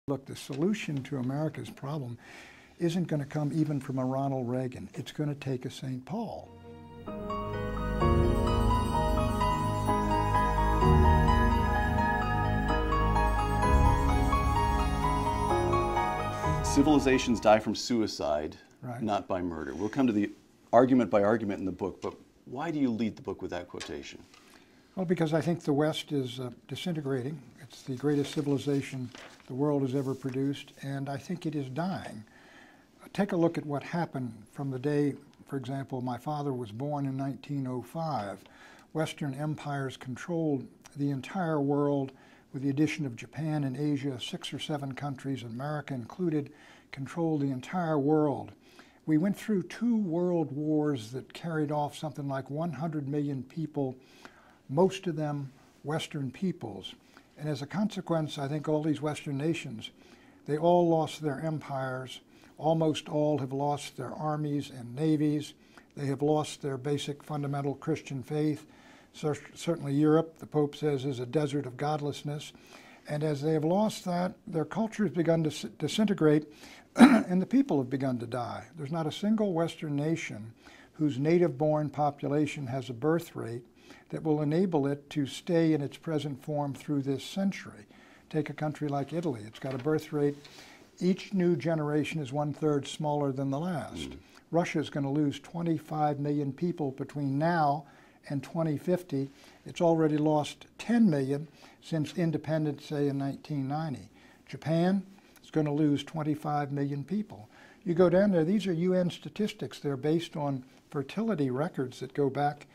Look, the solution to America's problem isn't going to come even from a Ronald Reagan. It's going to take a St. Paul. Civilizations die from suicide, Right. not by murder. We'll come to the argument by argument in the book, but why do you lead the book with that quotation? Well, because I think the West is disintegrating. It's the greatest civilization the world has ever produced, and I think it is dying. Take a look at what happened from the day, for example, my father was born in 1905. Western empires controlled the entire world, with the addition of Japan and Asia, 6 or 7 countries, America included, controlled the entire world. We went through 2 world wars that carried off something like 100 million people, most of them Western peoples. And as a consequence, I think all these Western nations, they all lost their empires. Almost all have lost their armies and navies. They have lost their basic fundamental Christian faith. Certainly Europe, the Pope says, is a desert of godlessness. And as they have lost that, their culture has begun to disintegrate, and the people have begun to die. There's not a single Western nation whose native-born population has a birth rate that will enable it to stay in its present form through this century. Take a country like Italy. It's got a birth rate. Each new generation is 1/3 smaller than the last. Russia is going to lose 25 million people between now and 2050. It's already lost 10 million since independence, say, in 1990. Japan is going to lose 25 million people. You go down there, these are UN statistics. They're based on fertility records that go back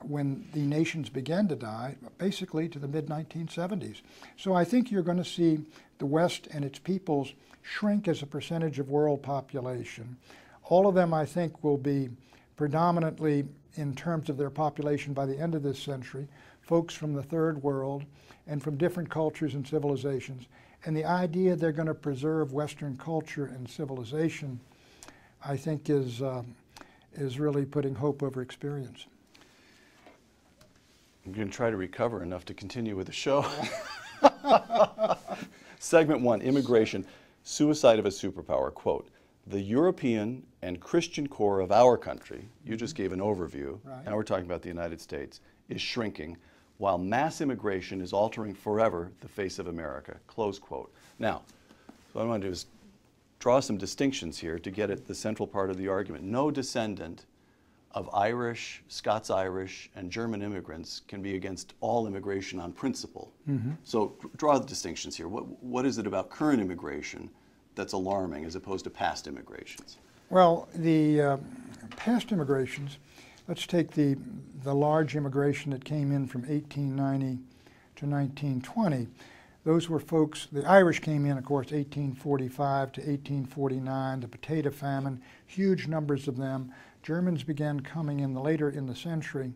when the nations began to die, basically to the mid-1970s. So I think you're going to see the West and its peoples shrink as a percentage of world population. All of them, I think, will be predominantly, in terms of their population by the end of this century, folks from the Third World and from different cultures and civilizations. And the idea they're going to preserve Western culture and civilization, I think, is really putting hope over experience. I'm going to try to recover enough to continue with the show. Segment 1, immigration, suicide of a superpower. Quote, the European and Christian core of our country, you just gave an overview, Right. now we're talking about the United States, is shrinking, while mass immigration is altering forever the face of America, close quote. Now, what I want to do is draw some distinctions here to get at the central part of the argument. No descendant of Irish, Scots-Irish, and German immigrants can be against all immigration on principle. So draw the distinctions here. What is it about current immigration that's alarming as opposed to past immigrations? Well, the past immigrations, let's take the large immigration that came in from 1890 to 1920. Those were folks, the Irish came in, of course, 1845 to 1849, the potato famine, huge numbers of them. Germans began coming in later in the century.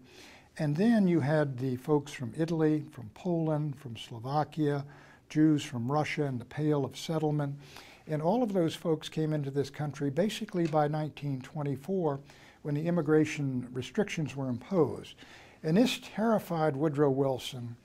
And then you had the folks from Italy, from Poland, from Slovakia, Jews from Russia and the Pale of Settlement. And all of those folks came into this country basically by 1924 when the immigration restrictions were imposed. And this terrified Woodrow Wilson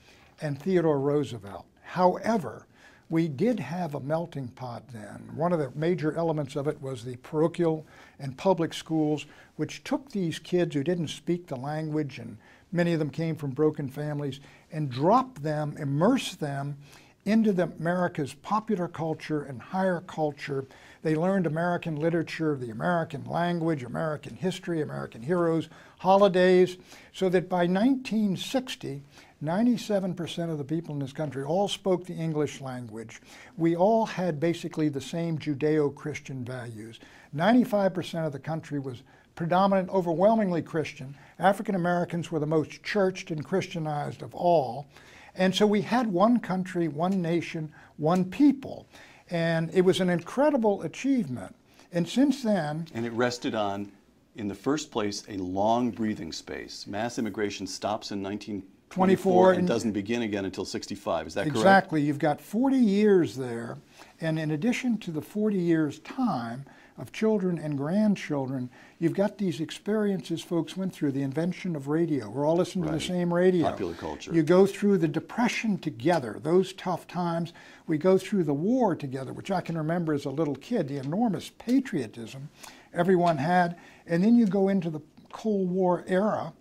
and Theodore Roosevelt. However, we did have a melting pot then. One of the major elements of it was the parochial and public schools, which took these kids who didn't speak the language, and many of them came from broken families, and dropped them, immersed them into America's popular culture and higher culture. They learned American literature, the American language, American history, American heroes, holidays, so that by 1960, 97% of the people in this country all spoke the English language. We all had basically the same Judeo-Christian values. 95% of the country was predominant, overwhelmingly Christian. African Americans were the most churched and Christianized of all. And so we had one country, one nation, one people. And it was an incredible achievement. And since then... And it rested on, in the first place, a long breathing space. Mass immigration stops in 1924 and doesn't begin again until 65. Is that correct? Exactly. You've got 40 years there. And in addition to the 40 years time, of children and grandchildren. You've got these experiences folks went through, the invention of radio. We're all listening to the same radio. Popular culture. You go through the Depression together, those tough times. We go through the war together, which I can remember as a little kid, the enormous patriotism everyone had. And then you go into the Cold War era,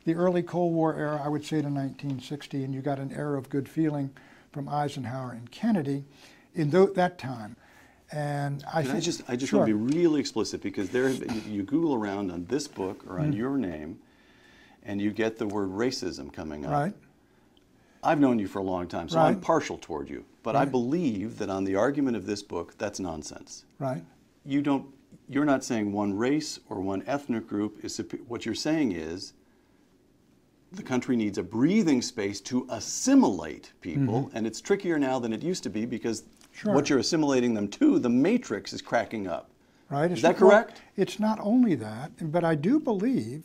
the early Cold War era, I would say to 1960, and you got an era of good feeling from Eisenhower and Kennedy in that time. And I just want to be really explicit, because you Google around on this book or on your name, and you get the word racism coming up. Right. I've known you for a long time, so I'm partial toward you. But I believe that on the argument of this book, that's nonsense. Right. You're not saying one race or one ethnic group is what you're saying is the country needs a breathing space to assimilate people, and it's trickier now than it used to be, because what you're assimilating them to, the matrix is cracking up. Right. Is that correct? Well, it's not only that, but I do believe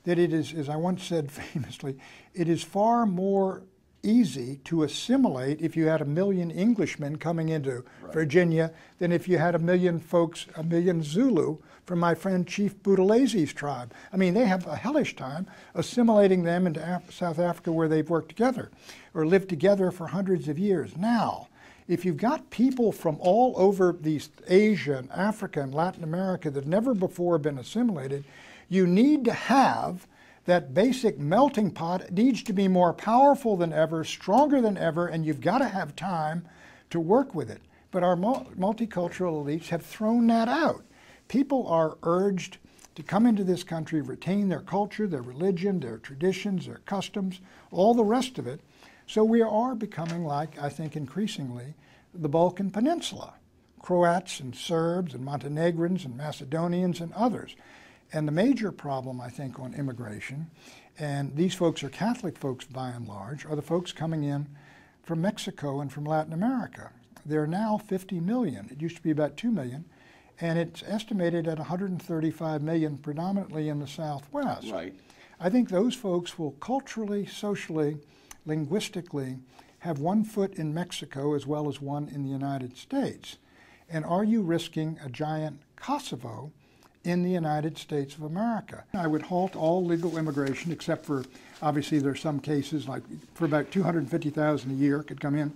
that it is, as I once said famously, it is far more easy to assimilate if you had 1 million Englishmen coming into Virginia than if you had 1 million folks, 1 million Zulu from my friend Chief Butalese's tribe. I mean, they have a hellish time assimilating them into South Africa, where they've worked together or lived together for hundreds of years. Now, if you've got people from all over Asia and Africa and Latin America that never before been assimilated, you need to have that basic melting pot. It needs to be more powerful than ever, stronger than ever, and you've got to have time to work with it. But our multicultural elites have thrown that out. People are urged to come into this country, retain their culture, their religion, their traditions, their customs, all the rest of it. So we are becoming like, I think increasingly, the Balkan Peninsula, Croats and Serbs and Montenegrins and Macedonians and others. And the major problem, I think, on immigration, and these folks are Catholic folks by and large, are the folks coming in from Mexico and from Latin America. There are now 50 million. It used to be about 2 million. And it's estimated at 135 million, predominantly in the Southwest. Right. I think those folks will culturally, socially, linguistically have one foot in Mexico as well as one in the United States. And are you risking a giant Kosovo in the United States of America? I would halt all legal immigration, except for, obviously there's some cases, like for about 250,000 a year could come in,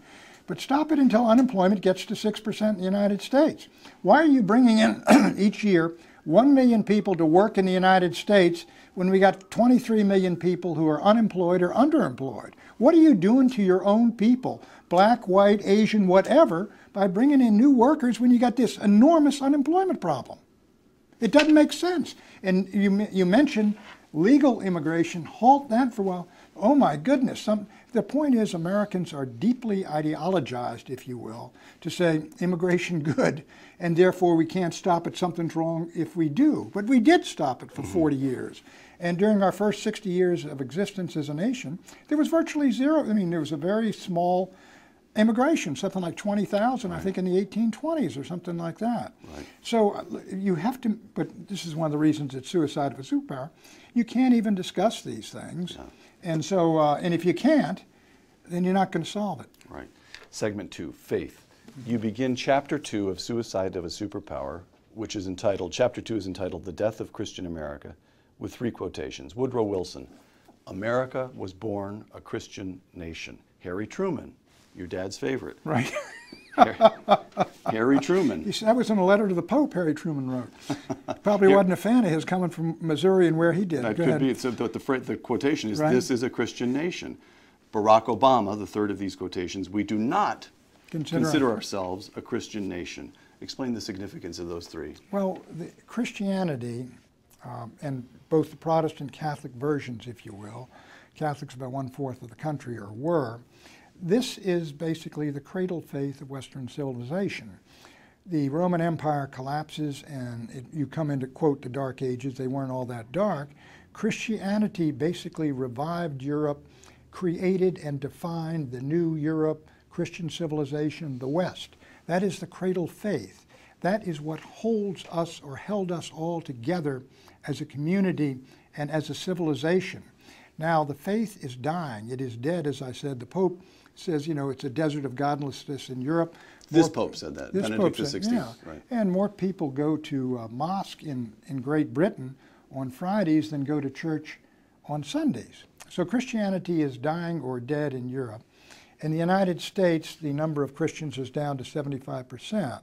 but stop it until unemployment gets to 6% in the United States. Why are you bringing in each year 1 million people to work in the United States when we got 23 million people who are unemployed or underemployed? What are you doing to your own people, black, white, Asian, whatever, by bringing in new workers when you got this enormous unemployment problem? It doesn't make sense. And you mentioned legal immigration. Halt that for a while. Oh my goodness. The point is, Americans are deeply ideologized, if you will, to say immigration good, and therefore we can't stop it. Something's wrong if we do. But we did stop it for 40 years. And during our first 60 years of existence as a nation, there was virtually zero. I mean, there was a very small immigration, something like 20,000, I think, in the 1820s or something like that. Right. So you have to, but this is one of the reasons it's suicide of a superpower. You can't even discuss these things. Yeah. And so, and if you can't, then you're not going to solve it. Right. Segment 2, faith. You begin chapter 2 of Suicide of a Superpower, which is entitled, chapter 2 is entitled The Death of Christian America, with 3 quotations. Woodrow Wilson, America was born a Christian nation. Harry Truman, your dad's favorite. Right. Harry Truman. That was in a letter to the Pope Harry Truman wrote. Probably wasn't a fan of his coming from Missouri and where he did. That could be. So the quotation is, this is a Christian nation. Barack Obama, the third of these quotations, we do not consider ourselves a Christian nation. Explain the significance of those 3. Well, Christianity, and both the Protestant Catholic versions, if you will, Catholics about 1/4 of the country, or were, this is basically the cradle faith of Western civilization. The Roman Empire collapses and you come into, quote, the Dark Ages. They weren't all that dark. Christianity basically revived Europe, created and defined the new Europe, Christian civilization, the West. That is the cradle faith. That is what holds us, or held us all together as a community and as a civilization. Now the faith is dying. It is dead, as I said. The Pope says, you know, it's a desert of godlessness in Europe. This Pope said that, This Benedict Pope said, XVI. yeah. Right. And more people go to mosque in Great Britain on Fridays than go to church on Sundays. So Christianity is dying or dead in Europe. In the United States, the number of Christians is down to 75%.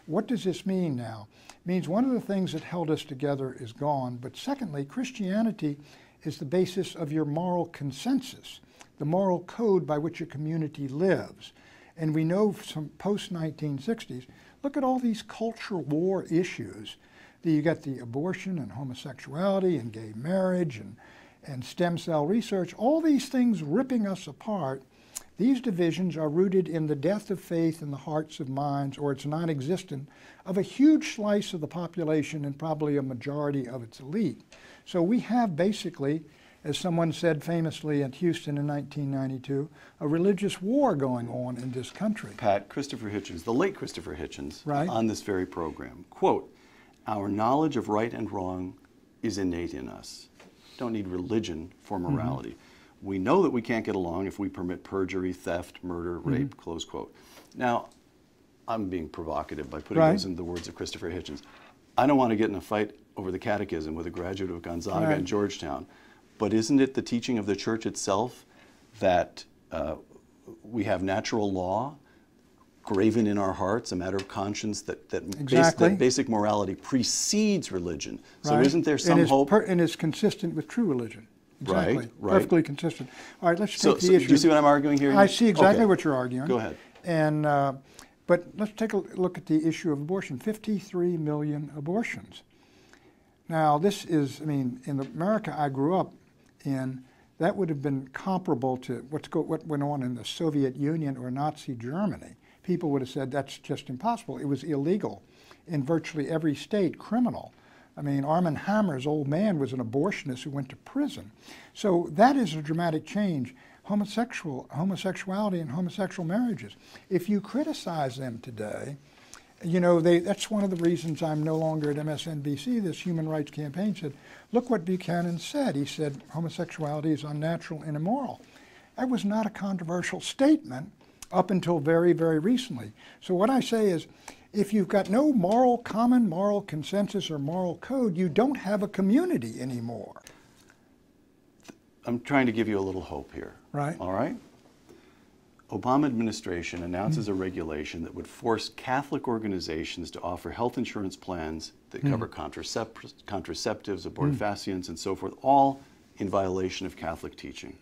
What does this mean now? It means one of the things that held us together is gone, but secondly, Christianity is the basis of your moral consensus, the moral code by which a community lives. And we know from post-1960s, look at all these cultural war issues. You got the abortion and homosexuality and gay marriage and stem cell research, all these things ripping us apart. These divisions are rooted in the death of faith in the hearts of minds, or its non-existent, of a huge slice of the population and probably a majority of its elite. So we have basically, as someone said famously at Houston in 1992, a religious war going on in this country. Pat, Christopher Hitchens, the late Christopher Hitchens, right, on this very program, quote, "Our knowledge of right and wrong is innate in us. Don't need religion for morality. We know that we can't get along if we permit perjury, theft, murder, rape," close quote. Now, I'm being provocative by putting those in the words of Christopher Hitchens. I don't want to get in a fight over the catechism with a graduate of Gonzaga and Georgetown, but isn't it the teaching of the church itself that we have natural law graven in our hearts, a matter of conscience, that basic morality precedes religion? So isn't there some hope? And is consistent with true religion. Exactly. Right. Perfectly consistent. All right, let's take the issue. Do you see what I'm arguing here? I see exactly what you're arguing. Go ahead. And, but let's take a look at the issue of abortion. 53 million abortions. Now, this is, I mean, in America I grew up in, that would have been comparable to what went on in the Soviet Union or Nazi Germany. People would have said that's just impossible. It was illegal in virtually every state, criminal. I mean, Armand Hammer's old man was an abortionist who went to prison. So that is a dramatic change. Homosexuality and homosexual marriages. If you criticize them today, you know, that's one of the reasons I'm no longer at MSNBC. This Human Rights Campaign said, look what Buchanan said. He said homosexuality is unnatural and immoral. That was not a controversial statement up until very, very recently. So what I say is, if you've got no common moral consensus or moral code, you don't have a community anymore. I'm trying to give you a little hope here. Right. All right? Obama administration announces a regulation that would force Catholic organizations to offer health insurance plans that cover contraceptives, abortifacients, and so forth, all in violation of Catholic teaching.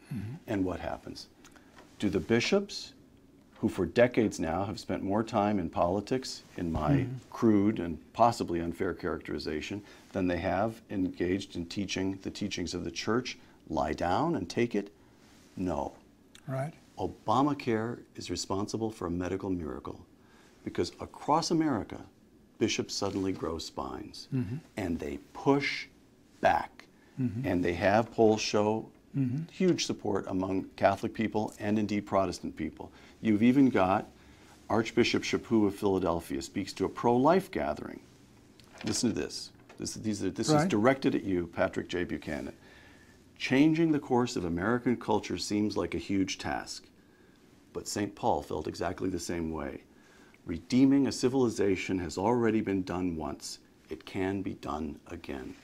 And what happens? Do the bishops, who for decades now have spent more time in politics, in my crude and possibly unfair characterization, than they have engaged in teaching the teachings of the church, lie down and take it? No. Right. Obamacare is responsible for a medical miracle because across America, bishops suddenly grow spines and they push back. And they have, polls show, huge support among Catholic people and indeed Protestant people. You've even got Archbishop Chaput of Philadelphia speaks to a pro-life gathering. Listen to this. This is directed at you, Patrick J. Buchanan. Changing the course of American culture seems like a huge task, but St. Paul felt exactly the same way. Redeeming a civilization has already been done once. It can be done again.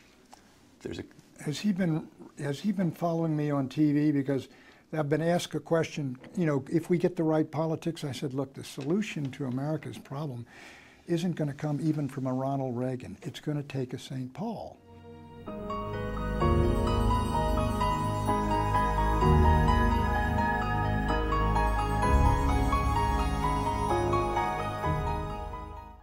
Has he been following me on TV? Because I've been asked a question, you know, if we get the right politics, I said, look, the solution to America's problem isn't going to come even from a Ronald Reagan. It's going to take a St. Paul.